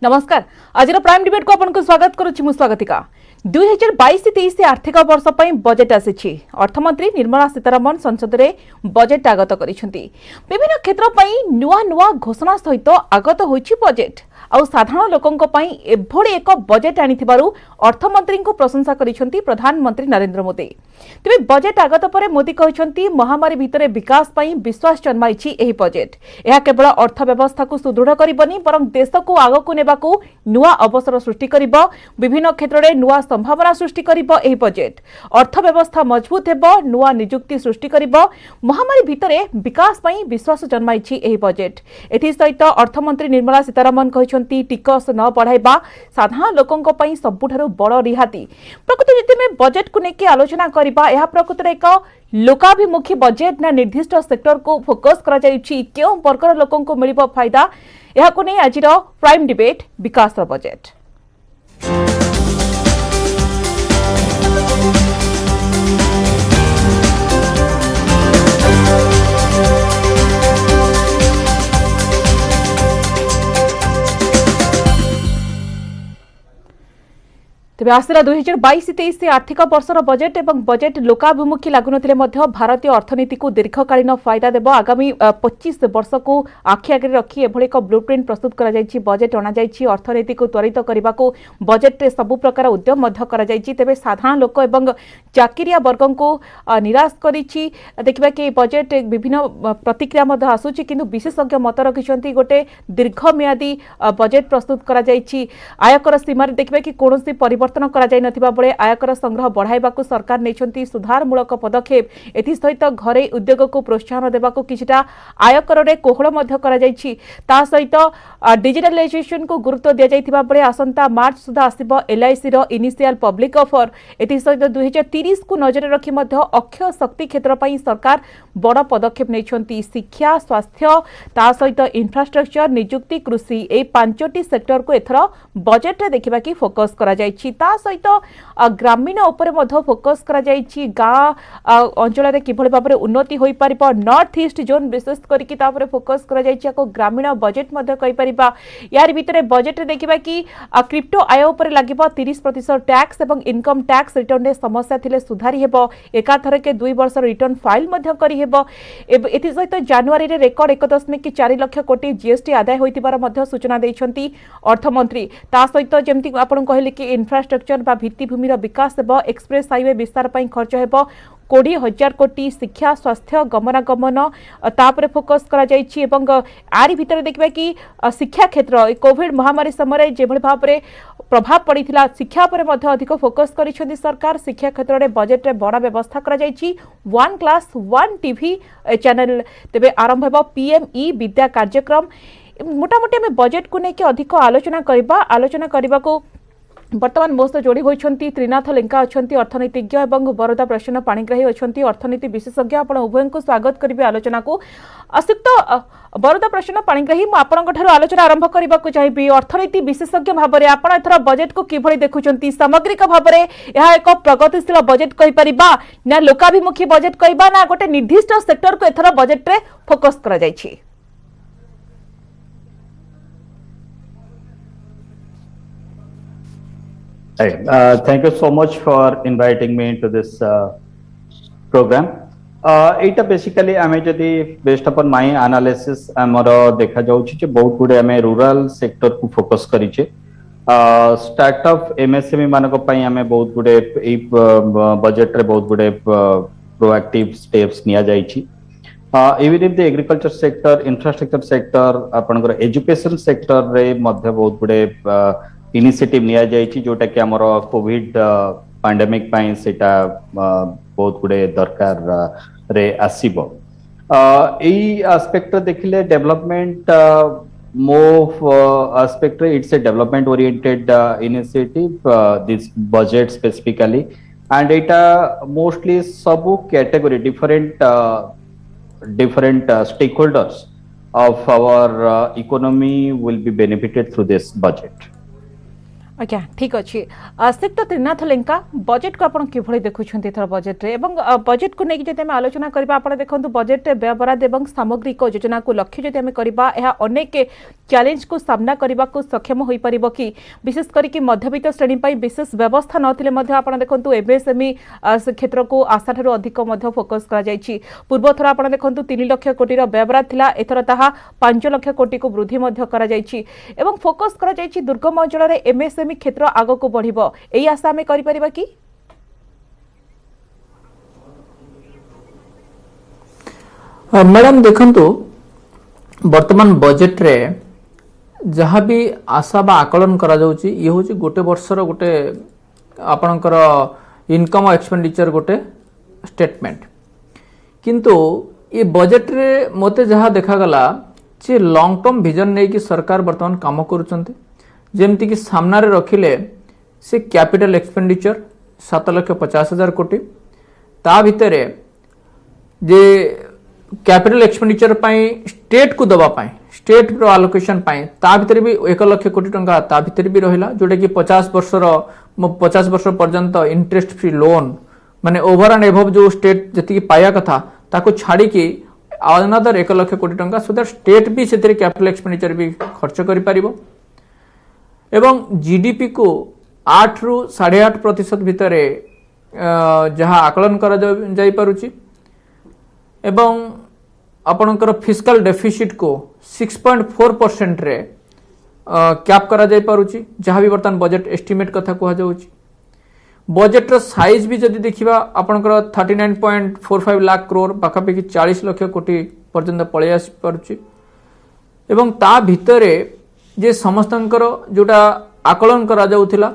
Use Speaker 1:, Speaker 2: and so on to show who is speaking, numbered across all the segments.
Speaker 1: नमस्कार। आज prime debate को आपन को स्वागत करुछि मु स्वागतिका। 2022-23 आर्थिक वर्ष पई बजेट आसीछि। अर्थमंत्री निर्मला सीतारमण संसद रे बजेट आगत करिसेंती। विभिन्न क्षेत्र पई नुवा नुवा घोषणा सहित आगत होइछि बजेट। आउ साधारण लोकंक पई एभोडी एक बजेट आनिथिबारु अर्थमंत्री को प्रशंसा करिसेंती प्रधानमंत्री नरेंद्र मोदी। तबे बजेट आगत परे मोदी कहिसेंती महामारी भितरे विकास पई विश्वास जन्माइछि एही बजेट। एहा केवल अर्थ व्यवस्था को सुदृढ़ करबनी बरं देश को आगकु नेबाकू नुवा अवसर सृष्टि करिबो। विभिन्न क्षेत्र रे नुवा संभावना सृष्टि करिबो एही बजेट। अर्थ व्यवस्था मजबूत हेबो, नुवा नियुक्ति सृष्टि करिबो। महामारी भितरे विकास पई विश्वास जन्माइछि एही बजेट। एथि सहित अर्थमंत्री निर्मला सीतारमण कहिसेंती टिकस न बढ़ाइबा साधारण लोकंक पई सबुठारु बड़ रिहाती। प्रकृति जति में बजेट को नेके आलोचना करिबा एहा प्रकृति रे एक लोकाभिमुखी बजेट ना निर्दिष्ट सेक्टर को फोकस करा जायछि केउ वर्गर लोकन को मिलिबो फायदा एहा को नै आजिर प्राइम डिबेट विकास बजेट। तेबे आसला 2022-23 आर्थिक वर्षर बजेट एवं बजेट लोकाभिमुखी लागुनथिले मध्य भारतीय अर्थनीति को दीर्घकालीन फायदा देबो। आगामी 25 वर्ष को आखि आगे रखी एभଳି एक ब्लूप्रिंट प्रस्तुत करा जायछि। बजेट अना जायछि अर्थनीति को त्वरित करबा को बजेट रे सब प्रकार उद्यम मध्य करा जायछि। तेबे साधारण लोक एवं चाकिरिया वर्गन को निराश करिछि। देखिबा कि बजेट विभिन्न प्रतिक्रिया मध्य आसुछि किंतु विशेषज्ञ मत रखिसंती गोटे दीर्घमेयादी बजेट प्रस्तुत करा जायछि। आयकर सीमा रे देखिबा कि कोनोसी परिवर्तन करा जाय नथिबा बळे आयकर संग्रह बढ़ाइबाकू सरकार नेछंती सुधारमूलक पदक्षेप। एथि सहित घरे उद्योग को प्रोत्साहन देबाकू किछटा आयकर रे कोहळ मध्य करा जायछि। ता सहित डिजिटलाइजेशन को गुरुत्व दिया जायथिबा बळे आसंता मार्च सुधा आसीबो एलआईसी रो इनिशियल पब्लिक ऑफर। एथि सहित 2030 को नजर रखी मध्य अक्षय शक्ति क्षेत्र पई सरकार बड़ पदक्षेप नेछंती। शिक्षा, स्वास्थ्य, ता सहित इंफ्रास्ट्रक्चर, नियुक्ति, कृषि ए पांचटी सेक्टर को एथरा बजेट रे देखिबा कि फोकस करा जायछि। ता सहित ग्रामीण उपरे मध्य फोकस करा जायछि। गाँ अंचल रे किभଳି भाबरे उन्नति होई परिबो नॉर्थ ईस्ट जोन विशेष करिकि तापरे फोकस करा जायछि। को ग्रामीण बजेट मध्य कहि परिबा। यार भितरे बजेट रे देखिबा कि क्रिप्टो आय उपरे लागिबो 30% टैक्स एवं इनकम टैक्स रिटर्न रे समस्या थिले सुधारी हेबो। एकाथरे के 2 वर्ष रिटर्न फाइल मध्य करि हेबो। एथि सहित जनवरी रे रेकर्ड 1.4 लाख कोटी जीएसटी आदाय होइतिबार मध्य सूचना दैछंती अर्थमंत्री। ता सहित जेमति आपण कहले कि इंफ्रास्ट्रक्चर बा भित्तिभूमिर विकास हेबो। एक्सप्रेस हाईवे विस्तार पई खर्च हेबो 20,000 कोटी। शिक्षा, स्वास्थ्य, गमनागमन तापरे फोकस करा जायछि। एवं आरि भितर देखबा कि शिक्षा क्षेत्र कोविड महामारी समय जेभଳି भाबरे प्रभाव पड़िथिला शिक्षा पर मध्य अधिक फोकस करिसेंती सरकार। शिक्षा क्षेत्र रे बजेट रे बड़ा व्यवस्था करा जायछि। 1 क्लास 1 टीवी चैनल तेबे आरंभ हेबो। पीएमई विद्या कार्यक्रम मोटामोटी में बजेट को नेके अधिक आलोचना करबा को वर्तमान मोस्ट जोड़ी होइछंती त्रिनाथ लेंका अछंती अर्थनीतिज्ञ एवं बरोदा प्रश्न पाणिग्राही अछंती अर्थनीति विशेषज्ञ। आपण उभय को स्वागत करिवे आलोचना को। असिक्त बरोदा प्रश्न पाणिग्राही मु आपनक ठारो आलोचना आरंभ करबा को चाहिबी। अर्थनीति विशेषज्ञ भाबरे आपण एथरा बजेट को किभଳି देखुछंती? सामग्रिक भाबरे यहा एक प्रगतिशील बजेट कहि परिबा ना लोकाभिमुखी बजेट कहिबा ना गोटे निर्दिष्ट सेक्टर को एथरा बजेट रे फोकस करा जायछि?
Speaker 2: Thank you so much for inviting me into this program. It basically आमे जदि based upon my analysis हमरो देखा जाउछि जे बहुत गुडे आमे रूरल सेक्टर को फोकस करिचे। स्टार्टअप एमएसएमई मानको पई आमे बहुत गुडे ए बजेट रे बहुत गुडे प्रोएक्टिव स्टेप्स निया जाइछि। Even in the agriculture sector, infrastructure sector, आपनकर एजुकेशन सेक्टर रे मध्य बहुत गुडे इनिशिएटिव निया जाइछि जोटा कि हमर कोविड पैंडेमिक पई सेटा बहुत गुडे दरकार रे आसीबो। एई एस्पेक्ट देखिले development move aspect it's a development oriented initiative this budget specifically and it mostly sub category different stakeholders of our economy will be benefited through this budget.
Speaker 1: आज्ञा ठीक अच्छे श्रीयुक्त त्रिनाथ लेंका बजेट को आपण किभଳି देखुछन्ती एथर बजेट रे एवं बजेट को नेकी जते हम आलोचना करबा आपण देखंतु बजेट व्यय बराद एवं सामग्रिक योजना को लक्ष्य जते हम करबा एहा अनेक चैलेंज को सामना करबा को सक्षम होई परिबो कि विशेष करी कि मध्यवित्त श्रेणी पई विशेष व्यवस्था नथिले मध्ये आपण देखंतु एमएसएमई क्षेत्र को आशा थारु अधिक मध्ये फोकस करा जायछि पूर्व थरा आपण देखंतु 3 लाख कोटी रो व्यय बराद थिला एथर ताहा 5 लाख कोटी को वृद्धि मध्ये करा जायछि एवं फोकस करा जायछि दुर्गम अंचल रे एमएसएमई क्षेत्र आग को बढ़िबो एई आशा हमें करि परिबा कि
Speaker 3: मैडम देखंतु वर्तमान बजेट रे जहाँ भी आशा बा आकलन करा जाउची ये होची गोटे वर्षर गोटे आपणकर इनकम एक्सपेंडिचर गोटे स्टेटमेंट किंतु ये बजेट रे मते जहाँ देखा गला जे लॉन्ग टर्म विजन नै कि सरकार वर्तमान काम करूचंती जेमती कि सामने रखिले से कैपिटल एक्सपेंडिचर 7,50,000 कोटी ता भितरे जे कैपिटल एक्सपेंडिचर पाई स्टेट को दबा पाई स्टेट रो आलोकेशन पाई ता भितरे भी 1 लाख कोटी टंका ता भितरे भी रहिला जोटा कि 50 वर्ष पर्यंत इंटरेस्ट फ्री लोन माने ओवर एंड एबव जो स्टेट जति पाया कथा ताको छाड़ी कि अनदर 1 लाख कोटी टंका सो दैट स्टेट भी सेतरे कैपिटल एक्सपेंडिचर भी खर्च करि परिबो एवं जीडीपी को 8 रु 8.5% भितर जहाँ आकलन करा जाई पारुची एवं आपणकर फिस्कल डेफिसिट को 6.4% रे कैप करा जाई पारुची जहाँ भी वर्तमान बजेट एस्टिमेट कथा कहा जाउची बजेट रो साइज भी जदि देखिबा आपणकर 39.45 लाख करोड़ पाखापाखि 40 लाख कोटी पर्यंत पळे आसी पारुची एवं ता भितरे जे समस्तंकर जोटा आकलन करा जाउथिला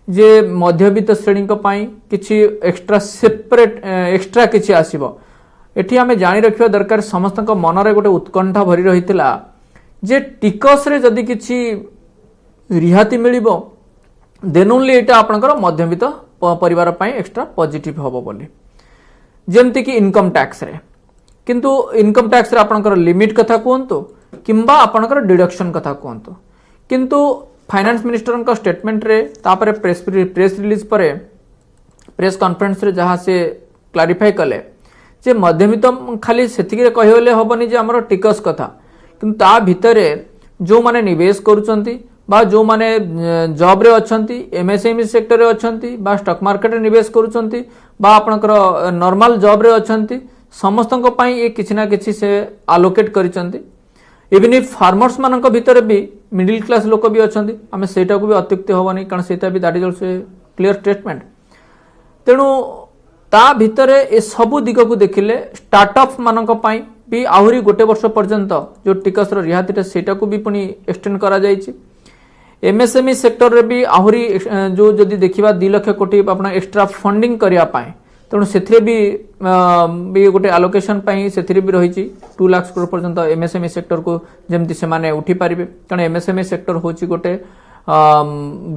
Speaker 3: जे मध्यवित्त श्रेणी को पाई किछि एक्स्ट्रा सेपरेट एक्स्ट्रा किछि आसीबो एठी हमें जानि रखिबा दरकार समस्तंक मन रे गोटे उत्कंठा भरी रहितिला जे टिकस रे जदि किछि रिहाती मिलिबो देन ओनली एटा आपनकर मध्यवित्त परिवार पाई एक्स्ट्रा पॉजिटिव होबो बोली जेमति कि इनकम टैक्स रे किंतु इनकम टैक्स रे आपनकर लिमिट कथा कोंतो किंबा आपनकर डिडक्शन कथा कोंतो किंतु फाइनेंस मिनिस्टर का स्टेटमेंट रे तापरे प्रेस रिलीज पर प्रेस कॉन्फ्रेंस रे जहाँ से क्लारिफाई कले जे मध्यमित खाली सेतिके कहिबले होबनी जे हमर टिकस कथा किंतु ता भितरे जो माने निवेश करूचंती बा जो माने जॉब रे अछंती एमएसएमई सेक्टर रे अछंती बा स्टॉक मार्केट रे निवेश करूचंती बा आपनकर नॉर्मल जॉब रे अछंती समस्तन को पाई ये किछि ना किछि से आलोकेट करिचंती इवन इफ फार्मर्स मानक भितर भी मिडिल क्लास लोक भी अछंती आमे सेटा को भी अत्युक्ति होबनी कारण सेटा भी that is also clear statement तेणु ता भितरे ए सबु दिग को देखिले स्टार्टअप मानक पाई भी आहुरी गोटे वर्ष पर्यंत जो टिकस रो रिहातीटा सेटा को भी पुनी एक्सटेंड करा जायछि एमएसएमई सेक्टर रे भी आहुरी जो जदी देखिबा 2 लाख कोटी आपन एक्स्ट्रा फंडिंग करिया पाए तेणु से भी गोटे आलोकेशन पाई से भी रही 2 लाख करोड़ पर्यंत एमएसएमई सेक्टर को जमती से माने उठी पारिबे कारण एमएसएमई सेक्टर होची गोटे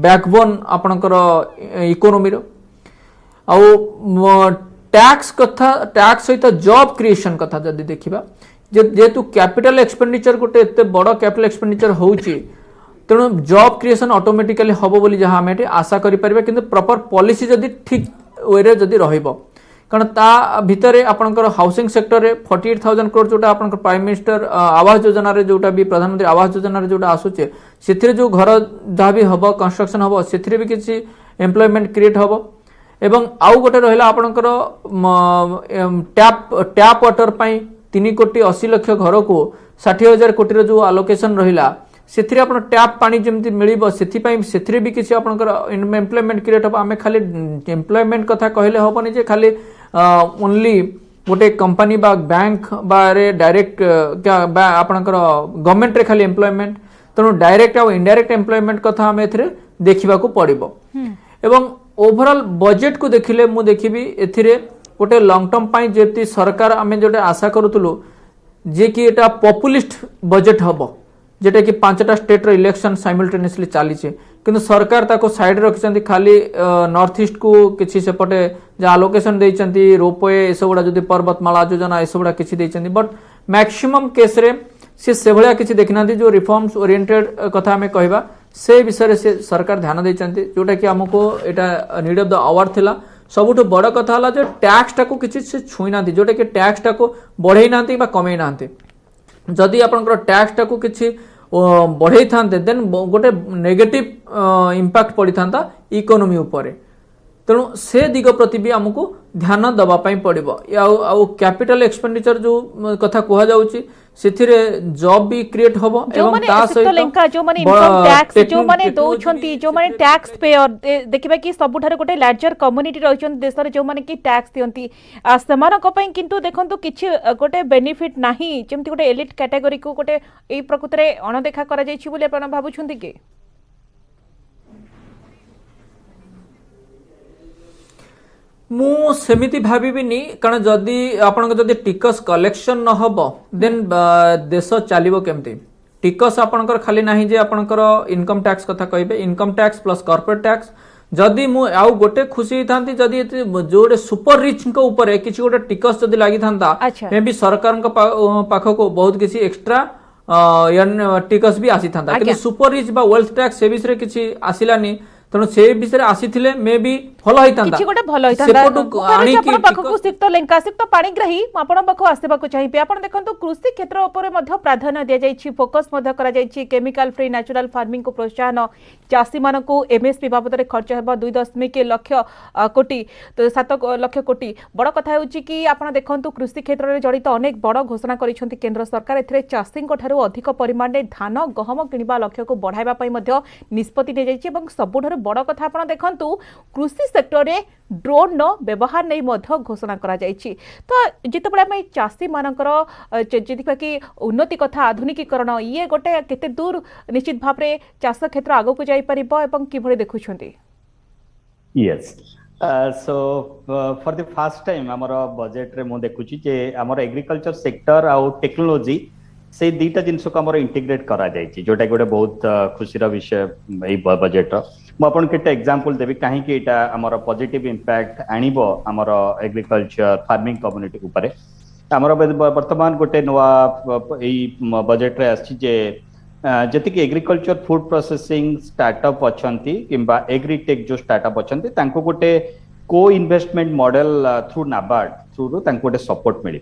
Speaker 3: बैकबोन आपनकर इकोनॉमी रो टैक्स कथा टैक्स सहित जॉब क्रिएशन कथा जदी देखिबा जेतु कैपिटल एक्सपेंडिचर गोटे एते बड़ कैपिटल एक्सपेंडिचर होउची तेणु जॉब क्रिएशन ऑटोमेटिकली हबो बोली जहां हमें आशा करि परिबे किंतु प्रॉपर पॉलिसी जदी ठीक वे जदि रहिबो कारण ता भितरे आपनकर हाउसिंग सेक्टर रे 48,000 करोड़ जोटा आपनकर प्राइम मिनिस्टर आवास योजना रे जोटा भी प्रधानमंत्री आवास योजना रे जोटा आसुचे सेथिरे जो घर जहाँ भी हबो कंस्ट्रक्शन हबो सेथिरे भी किछि एम्प्लॉयमेंट क्रिएट हबो एवं आउ गोटे रहिला आपनकर टैप वाटर पाई 3 कोटी 80 लाख घर को 60,000 कोटी रो जो एलोकेशन रहिला सेथिरे आपण टैप पानी जेमति मिलिबो सेथिपाई सेथिरे भी किछि आपनकर एम्प्लॉयमेंट क्रिएट हो आमे खाली एम्प्लॉयमेंट कथा कहले होबनी जे खाली ओनली गोटे कंपनी बा बैंक बा रे डायरेक्ट बा आपनकर गवर्नमेंट रे खाली एम्प्लॉयमेंट तनो डायरेक्ट आ इनडायरेक्ट एम्प्लॉयमेंट कथा आमे एथिरे देखिबा को पड़िबो एवं ओवरऑल बजेट को देखिले मु देखिबी एथिरे गोटे लॉन्ग टर्म पाई जेति सरकार आमे जोटे आशा करूतलु जे कि एटा पॉपुलिस्ट बजेट हबो जेटा कि 5टा स्टेट रो इलेक्शन साइमल्टेनियसली चली किंतु सरकार ताको साइड रखिसंती खाली नॉर्थ ईस्ट को किछि सेपटे जे एलोकेशन देइचंती रोपवे एसबुडा जदि पर्वतमाला योजना एसबुडा किछि देइचंती बट मैक्सिमम केस रे से भलिया किछि देखिनांती जो रिफॉर्म्स ओरिएंटेड कथा हमें कहबा से विषय से सरकार ध्यान देइचंती जोटा कि हमको एटा नीड ऑफ द आवर थिला सबुठ बड़ कथा हला जो टैक्स टाको किछि से छुई नांती जोटा कि टैक्स टाको बढ़ेई नांती बा कमेई नांती जदि आपनकर टैक्स टाको किछि बढ़ेई थांते देन गोटे नेगेटिव इंपैक्ट पड़ी थांता इकोनॉमी ऊपर तेणु से दिग प्रति भी आमको ध्यान दबा पाई पड़िबो आ कैपिटल एक्सपेंडिचर जो कथा कहा जाउची सेथिरे जॉब भी क्रिएट होबो एवं ता सहित
Speaker 1: लेंका जो माने इनकम टैक्स जो माने दोछंती जो माने टैक्स पेयर देखिबा कि सबुठारे गोटे लार्जर कम्युनिटी रहिछन देशर जो माने कि टैक्स दियंती समानक पई किंतु देखंतु किछि गोटे बेनिफिट नाही जेमति गोटे एलिट कैटेगरी को गोटे ए प्रकृतरे अणदेखा करा जायछि बोली आपण भाबुछंती कि
Speaker 3: मु सेमिति भाबिबिनी कारण जदि आपन जदि टिकस कलेक्शन न हबो देन देश चलिबो केमति टिकस आपनकर खाली नाही जे आपनकर इनकम टैक्स कथा कहबे income tax plus corporate tax जदि मु आउ गोटे खुशी थांती जदि जोडे सुपर रिच को ऊपर किछि गोटे टिकस जदि लागि थांता मे भी सरकार पाखो को बहुत किछि एक्स्ट्रा टिकस भी आसी थांता कि सुपर रिच बा वेल्थ टैक्स से विषय किछि आसिलानी तेणु से विषय आसीथिले मे भी भल होइतांदा
Speaker 1: किछि गोटे भल होइतांदा आपण पाखकु सिक्त लेंका सिक्त पाणीग्राही आपण पाखकु आसेबाकु चाहिबे आपण देखंतु कृषि क्षेत्र ऊपर मध्ये प्राधान्य दिया जायछि फोकस मध्ये करा जायछि केमिकल फ्री नेचुरल फार्मिंग को प्रोत्साहन चासी मानकु एमएसपी बाबद रे खर्च हेबा 2.1 लाख कोटी तो 7 लाख कोटी बड़ कथा होछि कि आपण देखंतु कृषि क्षेत्र रे जड़ित अनेक बड़ घोषणा करिसंती केंद्र सरकार एथरे चासी ठारू अधिक परिमाण रे धान गहम किनिबा लक्ष्य को बढ़ाइबा पई मध्ये निष्पत्ति दे जायछि एवं सबुठारू बड़ कथा आपण देखंतु कृषि सेक्टर रे ड्रोन न व्यवहार नहीं मध्य घोषणा करा जायछि तो जितेबले आम चाषी मानकर देखा कि उन्नति कथा आधुनिकीकरण ये गोटे केते दूर निश्चित भाव में चाष क्षेत्र आगो को जाई परिबो एवं किभଳି देखुछंती
Speaker 2: yes so for the first time हमर बजेट रे मु देखुछि जे हमर एग्रीकल्चर सेक्टर आ टेक्नोलॉजी से दीटा जिनस को हमर इंटीग्रेट करा जायछि जोटा गोटे बहुत खुशी रा विषय ए बजेट मु आपन केटा एग्जांपल देबी काहे कि एटा हमर पॉजिटिव इंपैक्ट आनिबो हमर एग्रीकल्चर फार्मिंग कम्युनिटी ऊपर हमर वर्तमान गोटे नवा ए बजेट रे आछि जे जति एग्रीकल्चर फूड प्रोसेसिंग स्टार्टअप अछंती किंबा एग्रीटेक जो स्टार्टअप अछंती तांको गोटे को investment model through NABARD through तांको गोटे सपोर्ट मिली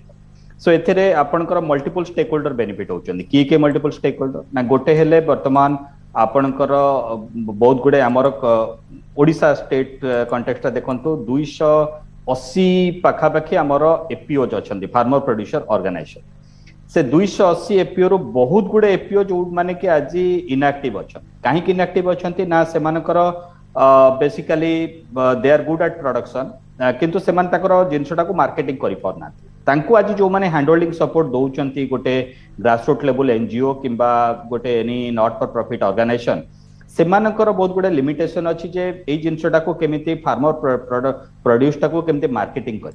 Speaker 2: सो एथरे आपनकर मल्टीपल स्टेक होल्डर बेनिफिट होचंदी की मल्टीपल स्टेक होल्डर ना गोटे हेले वर्तमान आपनकर बहुत गुडे हमर ओडिशा स्टेट कॉन्टेक्स्ट देखंतु 280 पाखापाखि हमर एपीओ अछंदी फार्मर प्रोड्यूसर ऑर्गेनाइजेशन से 280 एपीओ रो बहुत गुडे एपीओ जो माने कि आज इनएक्टिव अछन काहे कि इनएक्टिव अछंती ना से मानकर basically they are good at production किंतु से मान ताकर जिंसटा को मार्केटिंग करि परना तांको आज जो माने हैंडहोल्डिंग सपोर्ट दउचंती गोटे ग्रासरूट लेवल एनजीओ किंबा गोटे any not for profit organisation से मानकर बहुत गुडे लिमिटेशन अछि जे ए जिंसटा को केमिति फार्मर प्रोड्यूस टा को केमिति मार्केटिंग कर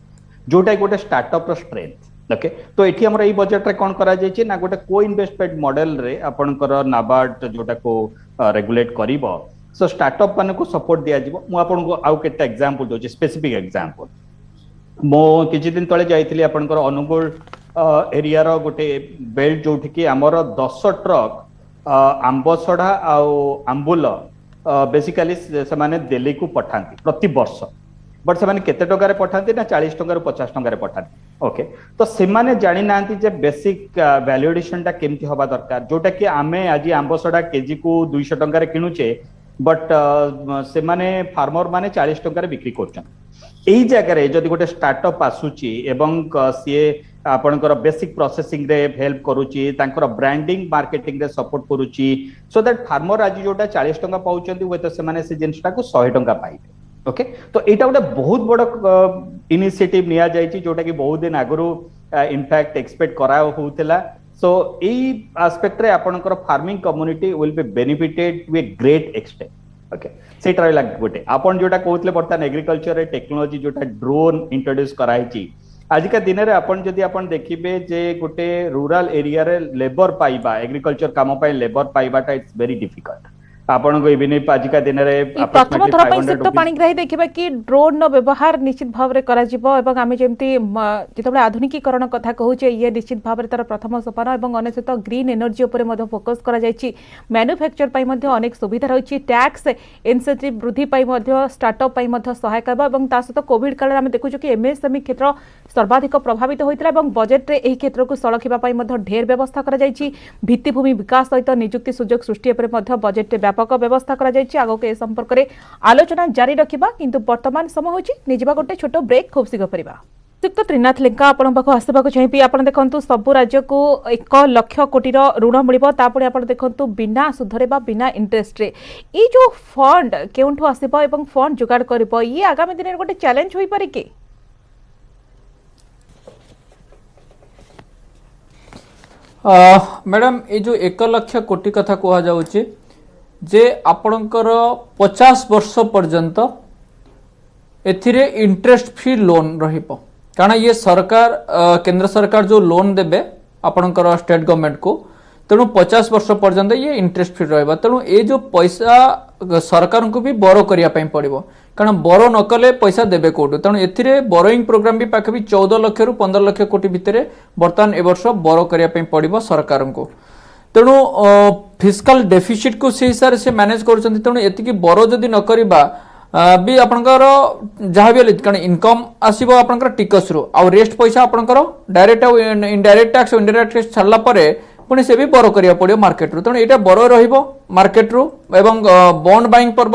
Speaker 2: जोटा गोटे स्टार्टअप रो स्ट्रेंथ ओके तो एठी हमर ए बजेट रे कोन करा जाय छै ना गोटे को इन्वेस्टमेंट मॉडल रे आपनकर नाबार्ड जोटा को रेगुलेट करिवो सो स्टार्टअप माने को सपोर्ट दिया जिवो मु आपन को आउ केटा एग्जांपल दो स्पेसिफिक एग्जांपल मो किछि दिन तळे जाइथिली आपनकर अनुगुल एरिया रो गोटे बेल्ट जोठी कि हमर 10 ट्रक आंबसडा आ आंबुल बेसिकली से माने दिल्ली को पठांती प्रति वर्ष बट से माने केते टका रे पठांती ना 40 टका रे 50 टका रे पठांती ओके तो से माने जानि नांती जे बेसिक वैल्यू एडिशन टा केमती होबा दरकार जोटा कि आमे आज आंबसडा केजी को 200 टका रे किनुचे बट से माने फार्मर माने 40 टका रे बिक्री करछन एई जगह रे जदि गोटे स्टार्टअप आसुची एवं सीए आपनकर बेसिक प्रोसेसिंग रे हेल्प करूची तांकर ब्रांडिंग मार्केटिंग रे सपोर्ट करूची सो दैट फार्मर आज जोटा 40 टका पाउचंती वे तो से माने से जिंसटा को 100 टका पाइबे ओके तो एटा गोटे बहुत बड़ इनिशिएटिव निया जायछि जोटा कि बहुत दिन आगरो इनफैक्ट एक्सपेक्ट करा होउतला सो एई एस्पेक्ट रे आपनकर farming community will be benefited to a great extent okay सेट रहला गोटे आपण जोटा कहउतले बर्तन एग्रीकल्चर रे टेक्नोलॉजी जोटा ड्रोन इंट्रोड्यूस कराइछि आज का दिन रे आपण जदि आपण देखिबे जे गोटे रूरल एरिया रे लेबर पाइबा एग्रीकल्चर काम पय लेबर पाइबाटा इट्स वेरी डिफिकल्ट आपण को इवन आजिका दिन रे
Speaker 1: प्रथम थर पर सिक्त पाणीग्राही देखिबा कि ड्रोन नो व्यवहार निश्चित भाव रे करा जिवो एवं आमे जेमती जेतबे आधुनिकीकरण कथा कहूचे ये निश्चित भाव रे तार प्रथम सोपान एवं अनेक ग्रीन एनर्जी ऊपर मध्ये फोकस करा जायछि मैन्युफैक्चर पई मध्ये अनेक सुविधा रहिछि टैक्स इनसेंटिव वृद्धि पई मध्ये स्टार्टअप पई मध्ये सहायक हेबा एवं ता सहित कोविड काल रे आमे देखुछु कि एमएसएमई क्षेत्र सर्वाधिक प्रभावित होइतला एवं बजेट रे एही क्षेत्र को सळखिबा पई मध्ये ढेर व्यवस्था करा जायछि भित्तिभूमि विकास सहित नियुक्ति सुजोग सृष्टि ऊपर मध्ये बजेट रे व्यापक व्यवस्था करा जायछि आगो के संपर्क रे आलोचना जारी रखिबा किंतु वर्तमान समय होछि निजबा गोटे छोटो ब्रेक खूब शीघ्र परिबा श्रीयुक्त त्रिनाथ लेंका आपण पाखु आसबाक चाहिए आपण देखंतु सब राज्य को 1 लाख कोटी ऋण मिलिबो तापणे आपण देखंतु बिना सुधरे बा बिना इंटरेस्ट रे ई जो फंड केउंठु आसीबो एवं फंड जुगाड़ करबो ये आगामी दिन रे गोटे चैलेंज होई पारे के
Speaker 3: मैडम ये जो 1 लाख कोटी कथा कहा जाउची जे आपणकर 50 वर्ष पर्यंत एथिरे इंटरेस्ट फ्री लोन रहिबो कारण ये सरकार केंद्र सरकार जो लोन देबे आपणकर स्टेट गवर्नमेंट को तेणु 50 वर्ष पर्यंत ये इंटरेस्ट फ्री रहबा तेणु ये जो पैसा सरकार को भी बोरो करिया पई पड़िबो कारण बोरो न कले पैसा देबे कोटु तेणु एथिरे बोरोइंग प्रोग्राम भी पाखे भी 14 लाख रु 15 लाख कोटी भितरे वर्तमान ए वर्ष बोरो करिया पई पड़िबो सरकार को तेणु फिस्काल डेफिसिट को से हिसाब से मैनेज करुछंती तेणु एतिकी बोरो जदी न करिबा भी आपनकर जहाँ भी कारण इनकम आसीबो आपनकर टिकस रु आ रेस्ट पैसा आपनकर डायरेक्ट आ इनडायरेक्ट टैक्स इनडायरेक्ट टैक्स छाड़ला परे पुणी से भी बोरो करिया पड़ियो मार्केट रु तेणु एटा बोरो रहिबो मार्केट रु एवं बॉन्ड बाइंग पर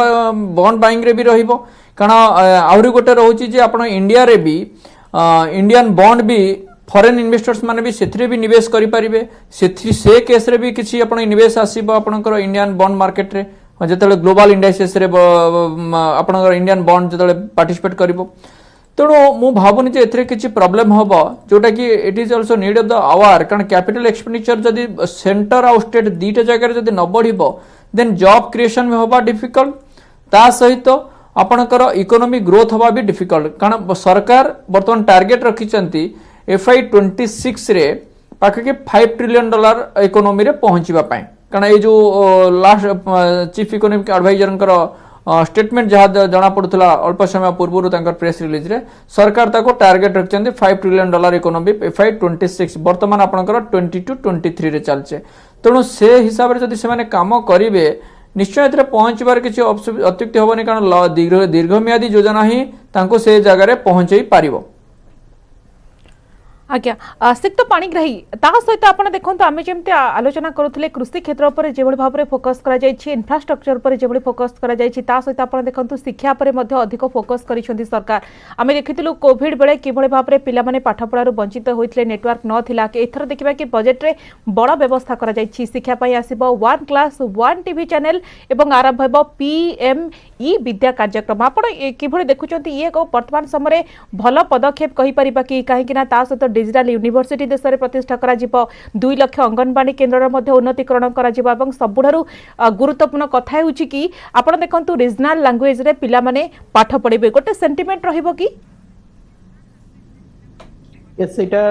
Speaker 3: बॉन्ड बाइंग रे भी रहिबो कारण आउरी गोटे रहउची जे आपण इंडिया रे भी इंडियन बॉन्ड भी फॉरेन इन्वेस्टर्स माने भी सेथरे भी निवेश करि परिबे से केस रे भी किछि आपण निवेश आसीबो आपनकर इंडियन बॉन्ड मार्केट रे जेतले ग्लोबल इंडाइसेस रे आपनकर इंडियन बॉन्ड जेतले पार्टिसिपेट करिवो तेणु मु भावुनी जे एथरे किछि प्रॉब्लम हबो जोटा कि it is also need of the hour कारण कैपिटल एक्सपेंडिचर जदी सेंटर आ स्टेट दीटा जगह रे जदी न बढ़िबो देन जॉब क्रिएशन में होबा डिफिकल्ट ता सहित आपनकर इकोनॉमी ग्रोथ होबा भी डिफिकल्ट कारण सरकार वर्तमान टारगेट रखिचंती FY26 रे पाखे के $5 ट्रिलियन इकोनॉमी रे पहुंचीबा पाए कारण ये जो last chief economic adviser statement जहाँ जना पड़ुला अल्प समय पूर्व प्रेस रिलीज रे सरकार ताको टार्गेट रखते $5 ट्रिलियन इकोनॉमी FY26 वर्तमान आपनकर 22 to 23 रे चलचे तेणु से हिसाब रे जदि से माने काम करिवे निश्चय एथरे पहुंचबार किछि अत्युक्ति होबनी कारण दीर्घम्यादी योजना ही तांको से जगह रे पहुंचई पारिबो
Speaker 1: आज्ञा सिक्त पाणीग्राही ता सहित आपण देखंतु आमे जेमते आलोचना करूथले कृषि क्षेत्र पर जेबोली भाबरे फोकस करा जायछि इंफ्रास्ट्रक्चर पर जेबोली फोकस करा जायछि ता सहित आपण देखंतु शिक्षा पर मध्ये अधिक फोकस करिसंती सरकार आमे देखितलु कोविड बेले किभଳି भाबरे पिला माने पाठ पढारु वंचित होइतले नेटवर्क न थिला के एथर देखिबा कि बजेट रे बड़ा व्यवस्था करा जायछि शिक्षा पई आसीबो 1 क्लास 1 टीवी चैनल एवं आरंभ हेबो पीएमई विद्या कार्यक्रम आपण किभଳି देखुचंती ये को वर्तमान समय भलो पदक्षेप कहि परिबा कि काहे कि ना ता सहित डिजिटल यूनिवर्सिटी देश में प्रतिष्ठा करा जिवो 2 लाख अंगनवाड़ी केन्द्र मध्ये उन्नतीकरण करा जिवो एवं सबुठारु गुरुत्वपूर्ण कथा हेउची कि आपण देखंतु रीजनल लैंग्वेज रे पिला माने पाठ पढिबे गोटे सेंटीमेंट रहिबो कि
Speaker 2: यस इटा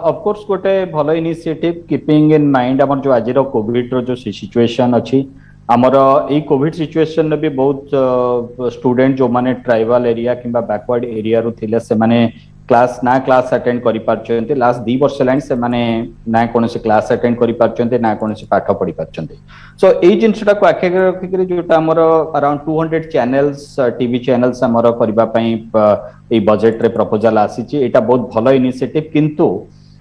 Speaker 2: ऑफ कोर्स गोटे भलो इनिशिएटिव कीपिंग इन माइंड हमर जो आज रो कोविड रो जो सिचुएशन अछि हमर ए कोविड सिचुएशन ने भी बहुत स्टूडेंट जो माने ट्राइबल एरिया किंबा बैकवर्ड एरिया रो थिले से माने क्लास अटेंड करि पारचंते लास्ट 2 वर्ष लाइन से माने ना कोनसे क्लास अटेंड करि पारचंते ना कोनसे पाठ पढि पारचंते सो ए जिंसटा को आखे रखिकरी जोटा हमर अराउंड 200 चैनल्स टीवी चैनल्स हमर करबा पई ए बजेट रे प्रपोजल आसीची एटा बहुत भलो इनिशिएटिव किंतु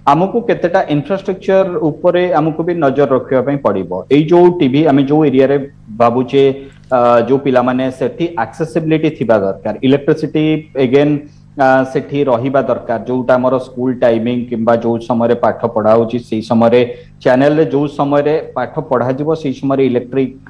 Speaker 2: हमको केतेटा इंफ्रास्ट्रक्चर ऊपरे हमको भी नजर रखिया पई पड़िबो ए जो टीवी हमें जो एरिया रे बाबूचे जो पिला माने सेठी एक्सेसिबिलिटी थिबा दरकार इलेक्ट्रिसिटी अगेन सेठी रहिबा दरकार जोटा हमर स्कूल टाइमिंग किंबा जो समय रे पाठ पढ़ा होची सेही समय रे चैनल रे जो समय रे पाठ पढ़ा जिवो सेही समय रे इलेक्ट्रिक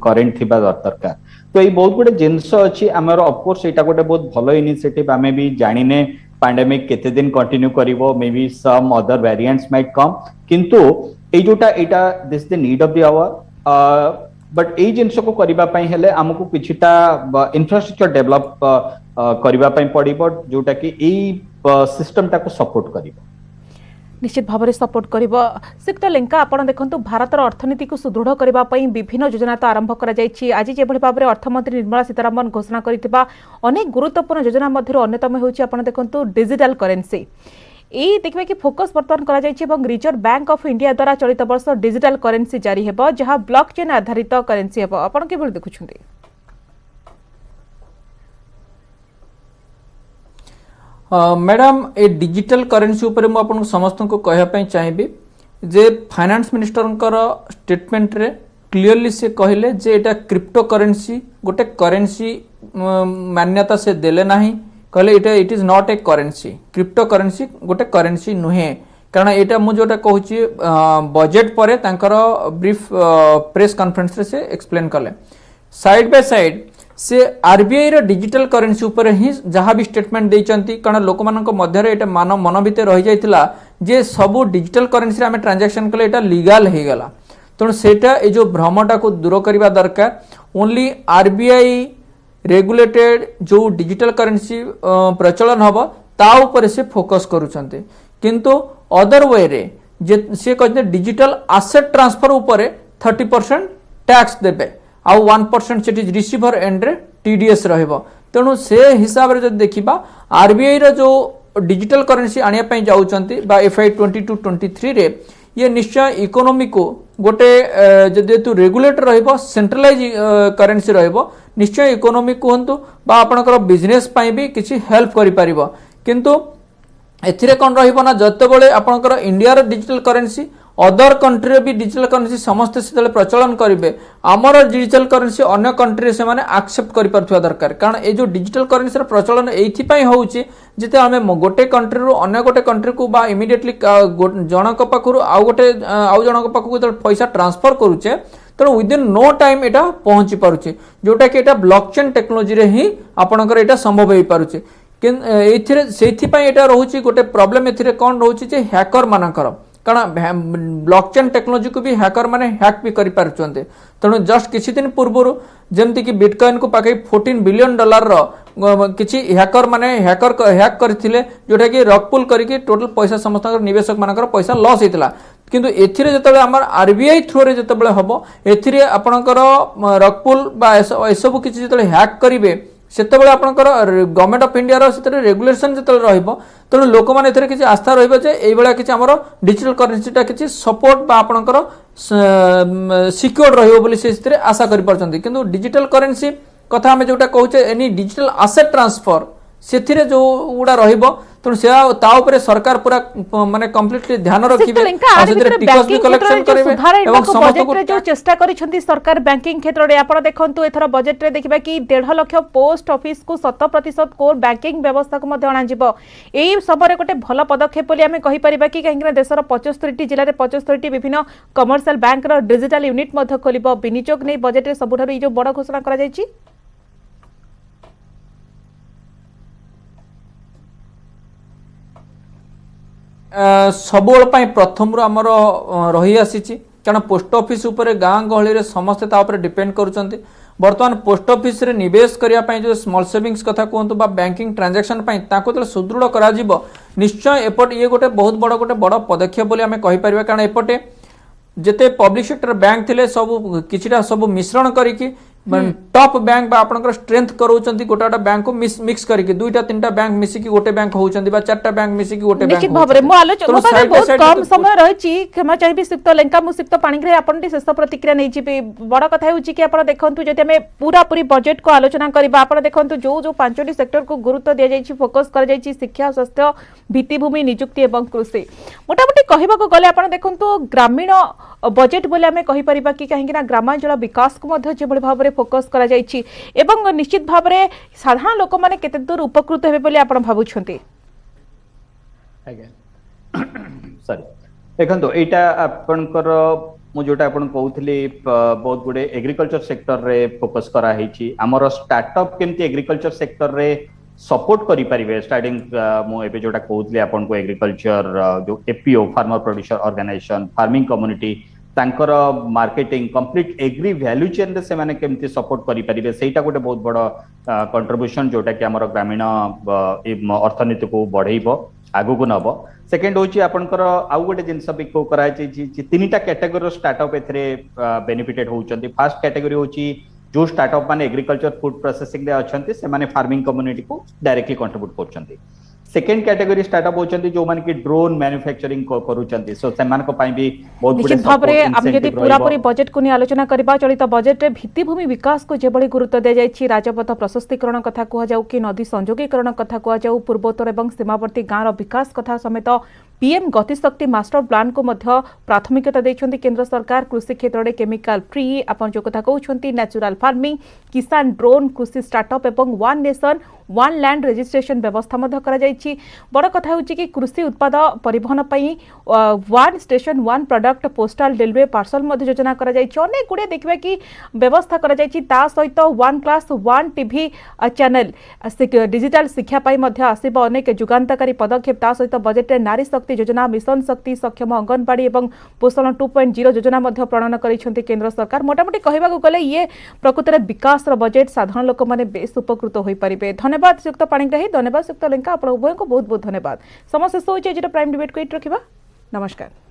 Speaker 2: करंट थिबा दरकार तो ये बहुत गुडे जिंस अछि हमर ऑफ कोर्स एटा गोटे बहुत भलो इनिशिएटिव हमें भी जानिने पैंडेमिक केते दिन कंटिन्यू करिवो maybe some other variants might come किंतु ए जोटा एटा this the need of the hour but ए जिंस को करिबा पई हेले हमकु किछिटा इंफ्रास्ट्रक्चर डेवलप करिबा पई पड़िबो जोटा कि ए सिस्टम टा को सपोर्ट करिवो
Speaker 1: निश्चित भाव में सपोर्ट कर सिक्त लेंका आपण देखंतु भारतर अर्थनीति को सुदृढ़ करने विभिन्न योजना तो आरंभ कर आज जो भाव में अर्थमंत्री निर्मला सीतारमण घोषणा करथिबा अनेक गुरुत्वपूर्ण योजना मध्य अन्यतम होउछि आपण देखंतु डिजिटल करेंसी यही देखिए कि फोकस बर्तमान करा रिजर्व बैंक ऑफ इंडिया द्वारा चलित वर्ष डिजिटल करेंसी जारी हेबो जहां ब्लॉकचेन आधारित करेंसी हेबो आपण के देखुछंती
Speaker 3: मैडम ए डिजिटल करेंसी ऊपर मु आपन समस्त को कहया पई चाहिबी जे फाइनेंस मिनिस्टर स्टेटमेंट रे क्लियरली से कहले जे एटा क्रिप्टो करेंसी गोटे करेंसी मान्यता से देले नाही कहले it is not a currency crypto currency गोटे करेंसी नुहे कारण एटा मु जोटा कहूची बजट परे तांकर ब्रीफ प्रेस कॉन्फ्रेंस रे से एक्सप्लेन कले साइड बाय साइड से आरबीआई रो डिजिटल करेंसी ऊपर ही जहाँ भी स्टेटमेंट देइचंती कारण लोक मानक मध्य रे एटा मन भितर रहि जाइतिला जे सब डिजिटल करेंसी रे हमें ट्रांजैक्शन कले एटा लीगल हे गला तण सेटा ए जो भ्रमटा को दूर करबा दरकार ओनली आरबीआई रेगुलेटेड जो डिजिटल करेंसी प्रचलन हबो ता ऊपर से फोकस करूछंते किंतु अदर वे रे जे से कहते डिजिटल एसेट ट्रांसफर ऊपर 30% टैक्स देबे आउ 1% से रिसीवर एंड रे टीडीएस रहइबो तेणु से हिसाब रे जब देखिबा आरबीआई रो जो डिजिटल करेंसी आनिया पई जाउचंती बा एफआई 22-23 रे ये निश्चय इकोनॉमी को गोटे जेतु रेगुलेटर रहइबो सेंट्रलाइज करेंसी रहइबो निश्चय इकोनॉमी को हंतु बा आपनकर बिजनेस पई भी किछि हेल्प करि परिबो किंतु एथिरे कोन रहइबो ना जते बेले आपनकर इंडिया रो डिजिटल करेंसी अदर कंट्री भी डिजिटल करेंसी समस्त से प्रचलन करेंगे आमर डिजिटल करेंसी अन्य कंट्री से माने एक्सेप्ट कर पारथुवा दरकार कारण ए जो डिजिटल करेंसी प्रचलन एथि होउची जिते आम गोटे कंट्री रू अन्य गोटे कंट्री को बा इमिडिएटली जनक पाखु आउ गोटे आउ जनक पाखु पैसा ट्रांसफर करूचे तेणु विदिन नो टाइम एटा पहुंची पारुचे जोटा कि एटा ब्लॉकचेन टेक्नोलॉजी रे ही आपनकर एटा संभव होई पारुचे एथिरे सेथि एटा रहउची गोटे प्रॉब्लम एथिरे कोन रहउची जे हैकर मानकर कारण ब्लॉकचेन टेक्नोलॉजी को भी हैकर माने हैक भी करि पारचंते तेणु जस्ट किछि दिन पूर्व जेमति कि बिटकॉइन को पाके $14 बिलियन रो किछि हैकर माने हैक करथिले जोटा कि रकपुल करिके टोटल पैसा समस्त निवेशक मानकर पैसा लॉस हेतला किंतु एथिरे जतबे हमर आरबीआई थ्रू रे जतबे हबो एथिरे आपनकर रकपुल बा एसबु किछि जतबे हैक करिवे सेतबे आपनकर गवर्नमेंट ऑफ इंडिया रो सेतरे रेगुलेशन जतबे रहइबो तेणु लोक माने एथिरे किछि आस्था रहइबो जे एई बेला किछि हमर डिजिटल करेंसीटा किछि सपोर्ट बा आपनकर सिक्योर रहइबो बोली सेथिरे आशा करि परचंती किंतु डिजिटल करेंसी कथा हमें जोटा कहूचे एनी डिजिटल एसेट ट्रांसफर सेथिरे जो उडा रहइबो तेणु से ता ऊपर सरकार पूरा माने कंप्लीटली ध्यान रखिबे आ सेथिरे टिकस भी कलेक्शन करिवे एवं समस्त को
Speaker 1: जो चेष्टा करिसंती सरकार बैंकिंग क्षेत्र रे आपण देखंतु एथरा बजेट रे देखिबा कि 1.5 लाख पोस्ट ऑफिस को 100% कोर बैंकिंग व्यवस्था को मध्ये अणा जिवो एई सबरे गोटे भलो पदक्षेप बोली हमें कहि परिबा कि काहेकि देशर 75 जिल्ला रे 75 विभिन्न कमर्शियल बैंक रो डिजिटल यूनिट मध्ये खोलिबो विनियोग नै बजेट रे सबुठारु ई जो बड़ घोषणा करा जायछि
Speaker 3: सबुल प्रथम आमर रही आसी कारण पोस्ट ऑफिस उपर गाँ गहली समस्ते तापर डिपेंड करुँच बर्तमान पोस्ट ऑफिस रे निवेश करने जो स्मॉल सेविंग्स कथा कहतु बैंकिंग ट्रांजैक्शन जो सुदृढ़ करा निश्चय एपटे ये गोटे बहुत बड़ पदक्षेप बोली आम कहीपर कारण एपटे जिते पब्लिक सेक्टर बैंक थिले सब किछिटा सब मिश्रण करिकी टॉप बैंक बा आपनकर स्ट्रेंथ करूचंती गोटाटा बैंक को मिक्स करिके दुईटा तीनटा बैंक मिसिकी गोटे बैंक होउचंती बा चारटा बैंक मिसिकी गोटे बैंक
Speaker 1: निश्चित भाबरे मो आलोचना बहुत कम समय रहिची क्षमा चाहिबी सिक्त लेंका मु सिक्त पाणिग्रे आपनटी शेष प्रतिक्रिया नै छिबे बड़ कथा होउची कि आपण देखंतु जति हमें पूरा पूरी बजेट को आलोचना करबा आपण देखंतु जो जो पांचटी सेक्टर को गुरुत्व दिया जायछि फोकस कर जायछि शिक्षा स्वास्थ्य भित्तिभूमि नियुक्ति एवं कृषि मोटामोटी कहबा को गले आपण देखंतु ग्रामीण बजेट बोले आमे कहि परिबा कि काहेकि ना ग्रामांचल विकास को मध्ये जे बळे भाबरे फोकस करा जायछि एवं निश्चित भाबरे साधारण लोक माने केते दूर उपकृत हेबे बोले आपण भाबुछंती
Speaker 2: सॉरी देखंतु एटा आपनकर मु जोटा आपण कहउथली बहुत गुडे एग्रीकल्चर सेक्टर रे फोकस करा हेछि हमर स्टार्टअप केमति एग्रीकल्चर सेक्टर रे सपोर्ट करि परिबे स्टार्टिंग मु एबे जोटा कहउथली आपण को एग्रीकल्चर जो APO farmer producer organisation farming community तांकर marketing complete agri value chain रे से माने केमति सपोर्ट करि परिबे सेटा गोटे बहुत बड़ कंट्रीब्यूशन जोटा कि हमर ग्रामीण अर्थनीति को बढ़ेइबो आगु को नब सेकेंड होची आपनकर आउ गोटे जिनस भी को कराय छी तीनटा कैटेगरी स्टार्टअप एथरे बेनिफिटेड होउचंती फर्स्ट कैटेगरी होची जो स्टार्टअप माने एग्रीकल्चर फूड प्रोसेसिंग रे अछंती से माने फार्मिंग कम्युनिटी को डायरेक्टली कंट्रीब्यूट करछंती सेकेंड कैटेगरी स्टार्टअप होचंती जो माने कि ड्रोन मैन्युफैक्चरिंग करूचंती सो सेमान को पई भी बहुत गुडे
Speaker 1: निश्चित भाव में आम जदि पूरा पूरी बजेट को नहीं आलोचना करबा चलित बजेट रे भित्तिभूमि विकास को जेबळी गुरुत्व दे जायछि राजपथ प्रशस्तीकरण कथा कुहा जाऊ कि नदी संयोगीकरण कथा कुहा जाऊ पूर्वोत्तर एवं सीमावर्ती गाँव विकास कथा समेत पीएम गतिशक्ति मास्टर प्लान को मध्य प्राथमिकता देछंती केंद्र सरकार कृषि क्षेत्र में केमिकल फ्री आपण जो कथा कहउछंती नेचुरल फार्मिंग किसान ड्रोन कृषि स्टार्टअप एवं one nation one land registration व्यवस्था मध्य करा जायछि बड़ कथा होछि कि कृषि उत्पाद परिवहन पई one station one product postal railway parcel मध्य योजना करा जायछि अनेक गुडे देखबे कि व्यवस्था करा जायछि ता सहित one class one TV channel digital शिक्षा पई मध्य आसीब अनेक जुगांतकारी पदक्षेप ता सहित बजेट रे नारी शक्ति योजना मिशन शक्ति सक्षम अंगनवाड़ी एवं पोषण 2.0 योजना मध्य प्रणयन करिसेंती केंद्र सरकार मोटामोटी कहबाकू गले ये प्रकृतर विकास बजेट साधारण लोक माने बेस उपकृत होई परिबे धन्यवाद श्रीयुक्त पाणिग्राही धन्यवाद श्रीयुक्त लेंका आपण उभय को बहुत बहुत धन्यवाद समस्त शेष होइछे जेटा प्राइम डिबेट को एट रखिबा नमस्कार।